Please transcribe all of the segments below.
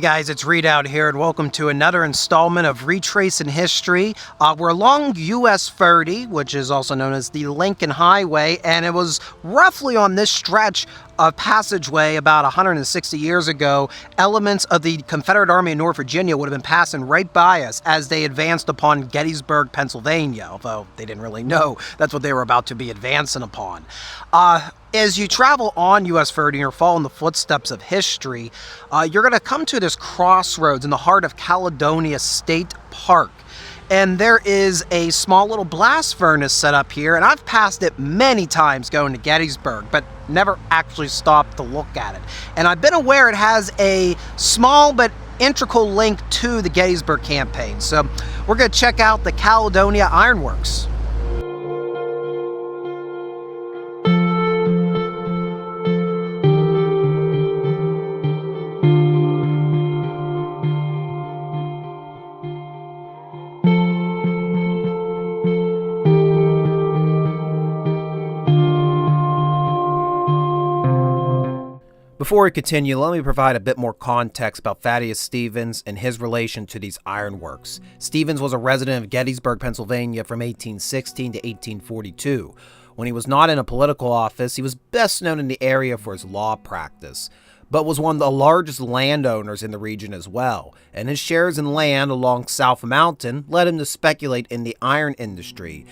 guys, it's Reed out here, and welcome to another installment of Retracing History. We're along US 30, which is also known as the Lincoln Highway, and it was roughly on this stretch of passageway about 160 years ago. Elements of the Confederate Army in North Virginia would have been passing right by us as they advanced upon Gettysburg, Pennsylvania, although they didn't really know that's what they were about to be advancing upon. As you travel on US 30 and you're following the footsteps of history, you're going to come to this crossroads in the heart of Caledonia State Park. And there is a small little blast furnace set up here, and I've passed it many times going to Gettysburg, but never actually stopped to look at it. And I've been aware it has a small but integral link to the Gettysburg campaign. So we're going to check out the Caledonia Ironworks. Before we continue, let me provide a bit more context about Thaddeus Stevens and his relation to these ironworks. Stevens was a resident of Gettysburg, Pennsylvania from 1816 to 1842. When he was not in a political office, he was best known in the area for his law practice, but was one of the largest landowners in the region as well, and his shares in land along South Mountain led him to speculate in the iron industry.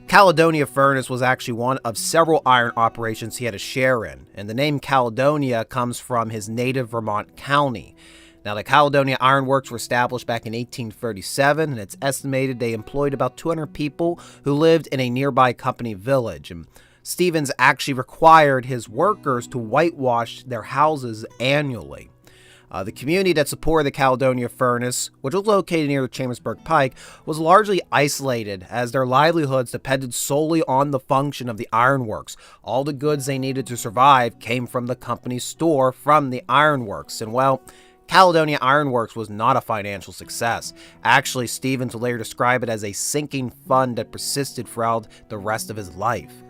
Caledonia Furnace was actually one of several iron operations he had a share in, and the name Caledonia comes from his native Vermont county. Now, the Caledonia Ironworks were established back in 1837, and it's estimated they employed about 200 people who lived in a nearby company village. And Stevens actually required his workers to whitewash their houses annually. The community that supported the Caledonia Furnace, which was located near the Chambersburg Pike, was largely isolated as their livelihoods depended solely on the function of the ironworks. All the goods they needed to survive came from the company's store from the ironworks, and well, Caledonia Ironworks was not a financial success. Actually, Stevens would later describe it as a sinking fund that persisted throughout the rest of his life.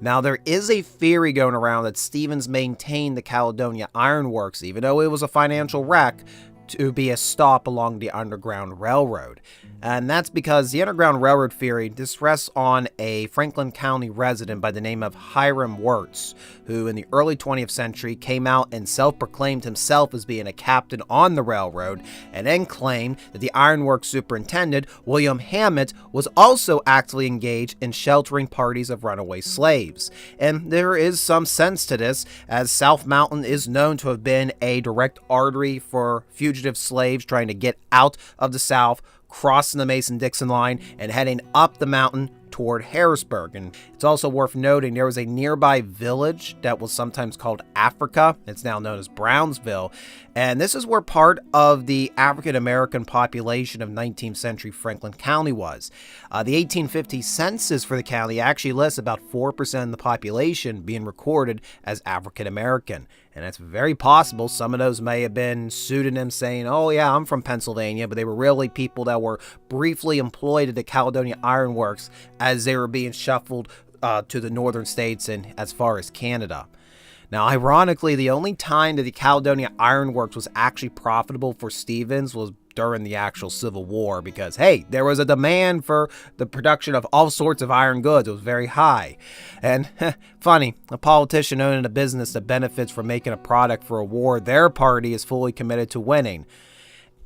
Now, there is a theory going around that Stevens maintained the Caledonia Ironworks, even though it was a financial wreck, to be a stop along the Underground Railroad. And that's because the Underground Railroad theory rests on a Franklin County resident by the name of Hiram Wirtz, who in the early 20th century came out and self-proclaimed himself as being a captain on the railroad, and then claimed that the ironworks superintendent, William Hammett, was also actively engaged in sheltering parties of runaway slaves. And there is some sense to this, as South Mountain is known to have been a direct artery for fugitive slaves trying to get out of the South, crossing the Mason-Dixon line and heading up the mountain toward Harrisburg. And it's also worth noting there was a nearby village that was sometimes called Africa. It's now known as Brownsville. And this is where part of the African-American population of 19th century Franklin County was. The 1850 census for the county actually lists about 4% of the population being recorded as African-American. And it's very possible some of those may have been pseudonyms saying, oh yeah, I'm from Pennsylvania, but they were really people that were briefly employed at the Caledonia Ironworks as they were being shuffled to the northern states and as far as Canada. Now, ironically, the only time that the Caledonia Ironworks was actually profitable for Stevens was during the actual Civil War, because, hey, there was a demand for the production of all sorts of iron goods. It was very high. And, funny, a politician owning a business that benefits from making a product for a war their party is fully committed to winning.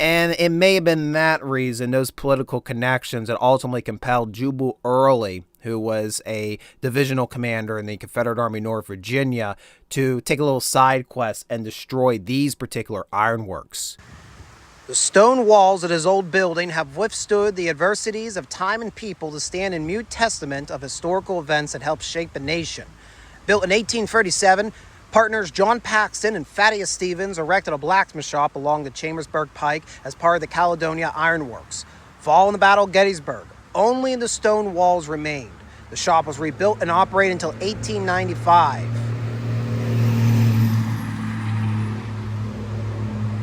And it may have been that reason, those political connections, that ultimately compelled Jubal Early, who was a divisional commander in the Confederate Army North Virginia, to take a little side quest and destroy these particular ironworks. The stone walls of his old building have withstood the adversities of time and people to stand in mute testament of historical events that helped shape the nation. Built in 1837, partners John Paxton and Thaddeus Stevens erected a blacksmith shop along the Chambersburg Pike as part of the Caledonia Ironworks. Following the Battle of Gettysburg, only the stone walls remained. The shop was rebuilt and operated until 1895.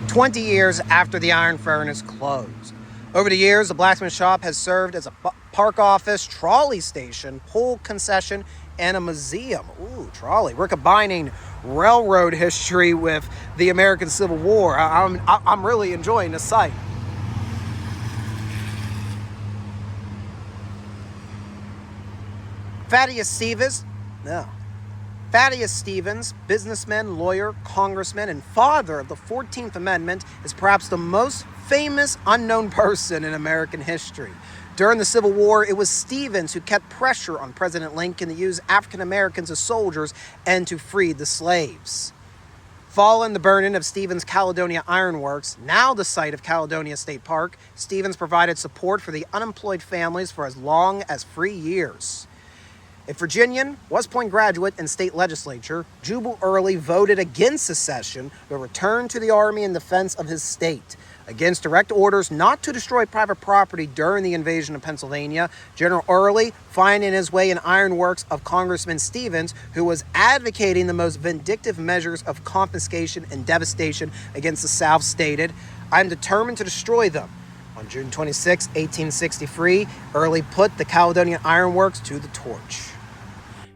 20 years after the iron furnace closed. Over the years, the blacksmith shop has served as a park office, trolley station, pool concession, and a museum. Ooh, trolley. We're combining railroad history with the American Civil War. I'm really enjoying the site. Thaddeus Stevens, businessman, lawyer, congressman, and father of the 14th Amendment, is perhaps the most famous unknown person in American history. During the Civil War, it was Stevens who kept pressure on President Lincoln to use African Americans as soldiers and to free the slaves. Following the burning of Stevens' Caledonia Iron Works, now the site of Caledonia State Park, Stevens provided support for the unemployed families for as long as 3 years. A Virginian, West Point graduate, and state legislature, Jubal Early voted against secession but returned to the Army in defense of his state. Against direct orders not to destroy private property during the invasion of Pennsylvania, General Early, finding his way in ironworks of Congressman Stevens, who was advocating the most vindictive measures of confiscation and devastation against the South, stated, "I am determined to destroy them." On June 26, 1863, Early put the Caledonia Ironworks to the torch.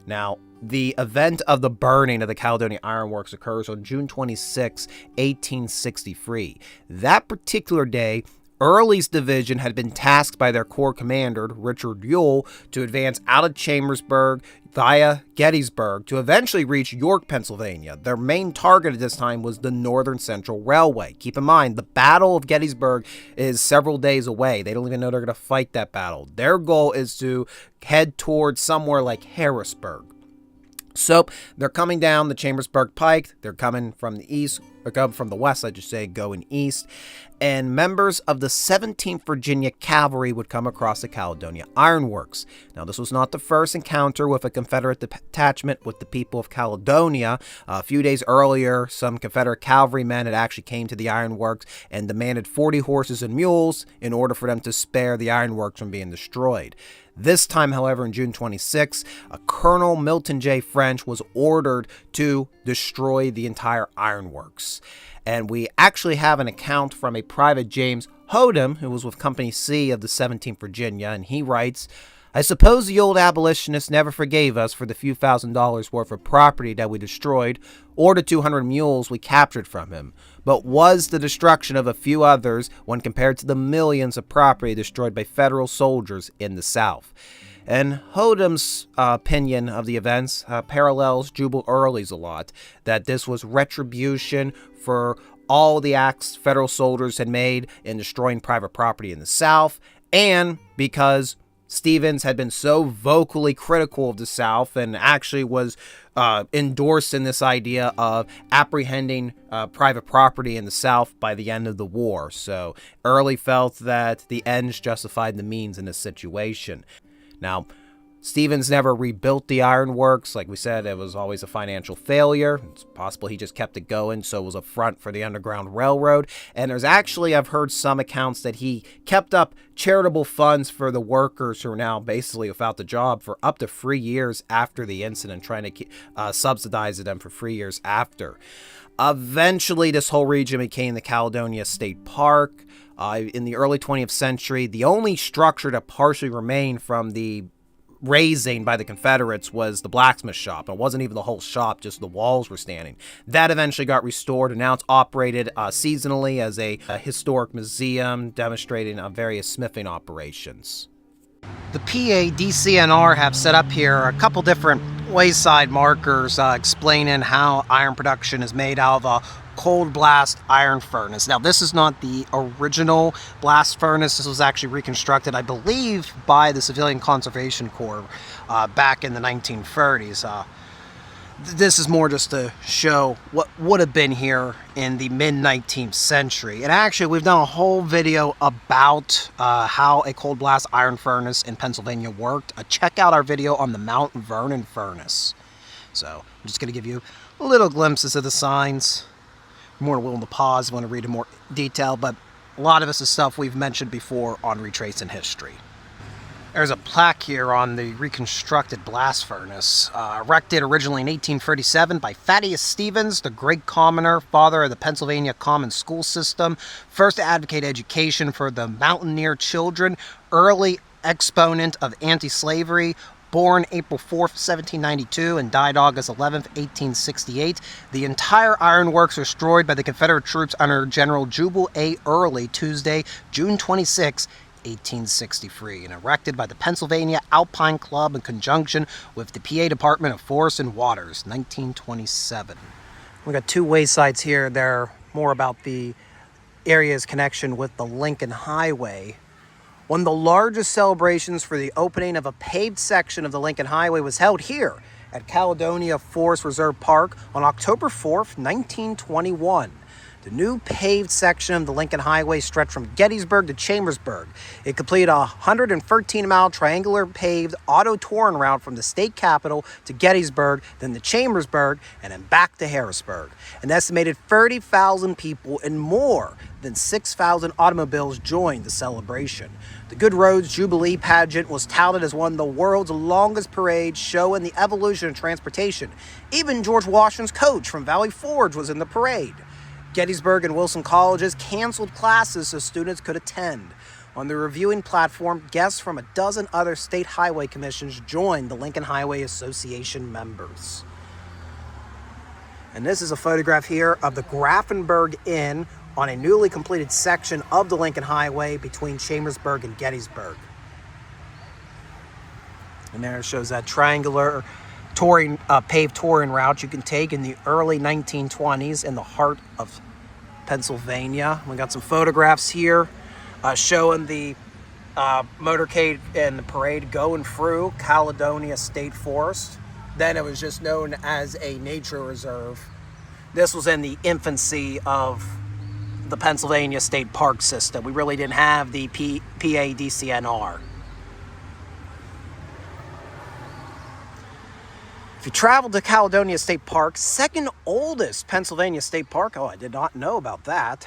Now, the event of the burning of the Caledonia Ironworks occurs on June 26, 1863. That particular day, Early's division had been tasked by their corps commander, Richard Ewell, to advance out of Chambersburg via Gettysburg to eventually reach York, Pennsylvania. Their main target at this time was the Northern Central Railway. Keep in mind, the Battle of Gettysburg is several days away. They don't even know they're going to fight that battle. Their goal is to head towards somewhere like Harrisburg. So they're coming down the Chambersburg Pike. They're coming from the east, or coming from the west, I should say, going east. And members of the 17th Virginia Cavalry would come across the Caledonia Ironworks. Now, this was not the first encounter with a Confederate detachment with the people of Caledonia. A few days earlier, some Confederate cavalrymen had actually came to the ironworks and demanded 40 horses and mules in order for them to spare the ironworks from being destroyed. This time, however, in June 26, Colonel Milton J. French was ordered to destroy the entire ironworks. And we actually have an account from a Private James Hodem, who was with Company C of the 17th Virginia, and he writes, "I suppose the old abolitionist never forgave us for the few $1,000s worth of property that we destroyed, or the 200 mules we captured from him, but was the destruction of a few others when compared to the millions of property destroyed by federal soldiers in the South." And Hodem's opinion of the events parallels Jubal Early's a lot, that this was retribution for all the acts federal soldiers had made in destroying private property in the South, and because Stevens had been so vocally critical of the South and actually was endorsing this idea of apprehending private property in the South by the end of the war. So Early felt that the ends justified the means in this situation. Now, Stevens never rebuilt the ironworks. Like we said, it was always a financial failure. It's possible he just kept it going, so it was a front for the Underground Railroad. And there's actually, I've heard some accounts that he kept up charitable funds for the workers who are now basically without the job for up to 3 years after the incident, trying to subsidize them for 3 years after. Eventually, this whole region became the Caledonia State Park. In the early 20th century, the only structure that partially remained from the razing by the Confederates was the blacksmith shop. It wasn't even the whole shop, just the walls were standing. That eventually got restored, and now it's operated seasonally as a historic museum demonstrating various smithing operations. The PADCNR have set up here a couple different wayside markers explaining how iron production is made out of a cold blast iron furnace. Now, this is not the original blast furnace. This was actually reconstructed, I believe, by the Civilian Conservation Corps back in the 1930s. This is more just to show what would have been here in the mid-19th century. And actually, we've done a whole video about how a cold blast iron furnace in Pennsylvania worked. Check out our video on the Mount Vernon furnace. So I'm just going to give you little glimpses of the signs. More willing to pause if you want to read in more detail, but a lot of this is stuff we've mentioned before on Retracing History. There's a plaque here on the reconstructed blast furnace, erected originally in 1837 by Thaddeus Stevens, the great commoner, father of the Pennsylvania Common School System, first to advocate education for the mountaineer children, early exponent of anti-slavery, Born April 4th, 1792 and died August 11th, 1868, the entire ironworks were destroyed by the Confederate troops under General Jubal A. Early Tuesday, June 26, 1863, and erected by the Pennsylvania Alpine Club in conjunction with the PA Department of Forests and Waters, 1927. We got two waysides here. They're more about the area's connection with the Lincoln Highway. One of the largest celebrations for the opening of a paved section of the Lincoln Highway was held here at Caledonia Forest Reserve Park on October 4th, 1921. The new paved section of the Lincoln Highway stretched from Gettysburg to Chambersburg. It completed a 113-mile triangular paved auto touring route from the state capitol to Gettysburg, then to Chambersburg, and then back to Harrisburg. An estimated 30,000 people and more than 6,000 automobiles joined the celebration. The Good Roads Jubilee pageant was touted as one of the world's longest parades, showing the evolution of transportation. Even George Washington's coach from Valley Forge was in the parade. Gettysburg and Wilson colleges canceled classes so students could attend. On the reviewing platform, guests from a dozen other state highway commissions joined the Lincoln Highway Association members. And this is a photograph here of the Grafenberg Inn on a newly completed section of the Lincoln Highway between Chambersburg and Gettysburg. And there it shows that triangular paved touring route you can take in the early 1920s in the heart of Pennsylvania. We got some photographs here showing the motorcade and the parade going through Caledonia State Forest. Then it was just known as a nature reserve. This was in the infancy of the Pennsylvania State Park system. We really didn't have the PADCNR. If you travel to Caledonia State Park, second oldest Pennsylvania state park, oh, I did not know about that,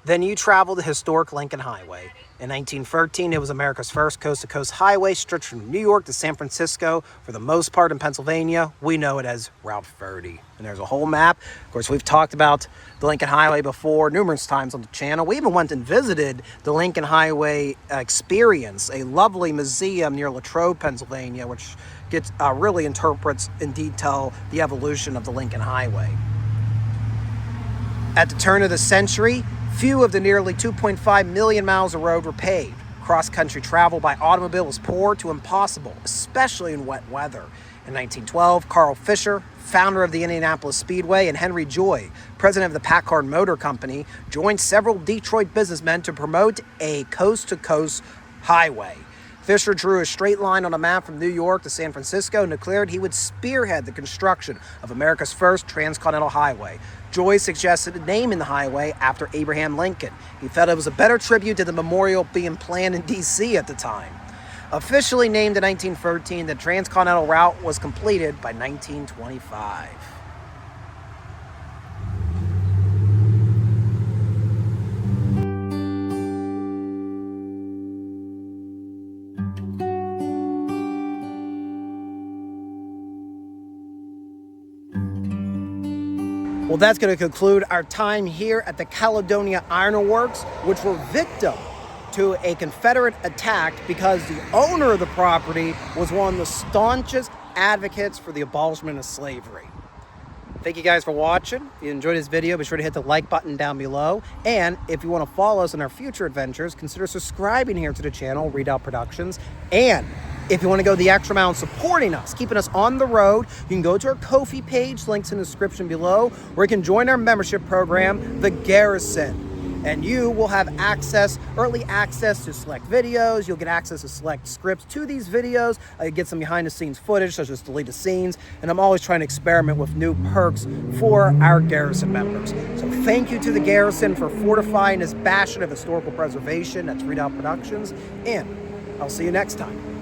then you travel the historic Lincoln Highway. In 1913, it was America's first coast-to-coast highway, stretched from New York to San Francisco. For the most part in Pennsylvania, we know it as Route 30. And there's a whole map. Of course, we've talked about the Lincoln Highway before numerous times on the channel. We even went and visited the Lincoln Highway Experience, a lovely museum near Latrobe, Pennsylvania, which really interprets in detail the evolution of the Lincoln Highway. At the turn of the century, few of the nearly 2.5 million miles of road were paved. Cross-country travel by automobile was poor to impossible, especially in wet weather. In 1912, Carl Fisher, founder of the Indianapolis Speedway, and Henry Joy, president of the Packard Motor Company, joined several Detroit businessmen to promote a coast-to-coast highway. Fisher drew a straight line on a map from New York to San Francisco and declared he would spearhead the construction of America's first transcontinental highway. Joy suggested naming the highway after Abraham Lincoln. He felt it was a better tribute to the memorial being planned in D.C. at the time. Officially named in 1913, the transcontinental route was completed by 1925. Well, that's going to conclude our time here at the Caledonia Iron Works, which were victim to a Confederate attack because the owner of the property was one of the staunchest advocates for the abolishment of slavery. Thank you guys for watching. If you enjoyed this video, be sure to hit the like button down below. And if you want to follow us in our future adventures, consider subscribing here to the channel, Redoubt Productions. And if you want to go the extra mile in supporting us, keeping us on the road, you can go to our Ko-fi page, links in the description below, where you can join our membership program, the Garrison. And you will have early access to select videos. You'll get access to select scripts to these videos. You get some behind the scenes footage, such as deleted scenes. And I'm always trying to experiment with new perks for our Garrison members. So thank you to the Garrison for fortifying this bastion of historical preservation. That's Redoubt Productions. And I'll see you next time.